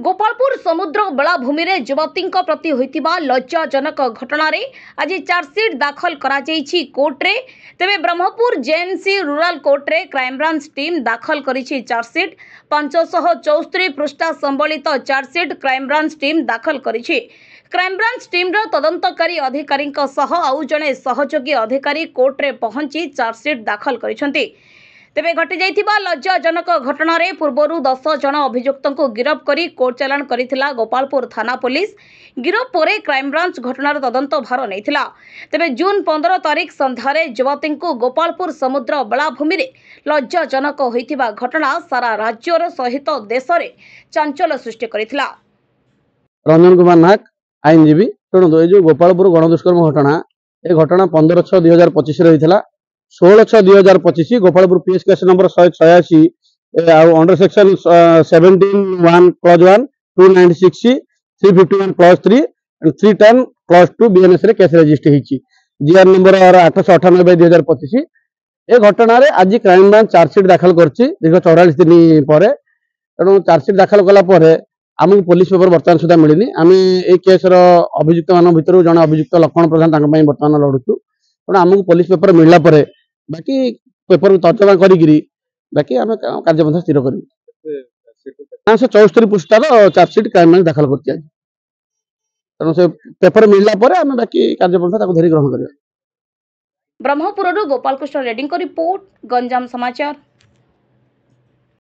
गोपालपुर समुद्र बेलाभूमि रे युवती प्रति होइतिबा लज्जाजनक घटना रे आज चार्जसीट दाखल करा जाइछि कोर्ट रे। तेबे ब्रह्मपुर जेएनसी रूरल कोर्ट रे क्राइमब्रांच टीम दाखल करिछि चार्जसीट। 574 पृष्ठा संबलित चार्जसीट क्राइमब्रांच टीम दाखल करिछि। क्राइमब्रांच टीम रो तदंतकारी अधिकारी सह आउ जणे सहयोगी अधिकारी कोर्ट रे पहुंची चार्जसीट दाखल करिसंती। तेबे घटी जाइथिबा लज्जाजनक घटना रे पूर्वरु 10 जन अभियुक्त को गिरफ्त करी कोर्ट चालान करिथिला गोपालपुर थाना पुलिस। गिरफ्त परे क्राइमब्रांच घटनार तदंत भार नैथिला। तेबे जून 15 तारिख संध्यारे युवती को गोपालपुर समुद्र बेलाभूमि रे लज्जाजनक होइथिबा घटना सारा राज्यर सहित देश रे चांचल्य सृष्टि करिथिला। रंजन कुमार नायक आईनजीवी शुणु जो गोपालपुर गणदुष्कर्म घटना ए घटना 15/6/2025 रही 16/6/2025 Gopalpur PS case number 186 under section 17(1) clause 1 296 351 clause 3 and 310 clause 2 BNS रे केस रजिस्टर होईची जीआर नंबर 898/2025। ए घटना रे आज क्राइम ब्रांच चार्जसीट दाखल करछि दीर्घ 44 दिन पर। तेणु चार्जसीट दाखल कला पर आमको पुलिस पेपर बर्तमान सुधा मिलनी। आम ए केस अभियुक्त मान भर जन अभियुक्त लक्ष्मण प्रधान बर्तमान लड़ुचु। तेणु आमको पुलिस पेपर मिलला परे बाकी पेपर तर्जमा करी बाकी आम कार्यपंथा स्थिर कर 574 पृष्ठार चार्जसीट क्राइम ब्रांच दाखल कर। तेणु से पेपर मिलला परे आम बाकी कार्यपंथा धरी ग्रहण कर। ब्रह्मपुर गोपाल कृष्ण रेड्डी रिपोर्ट, गंजाम समाचार।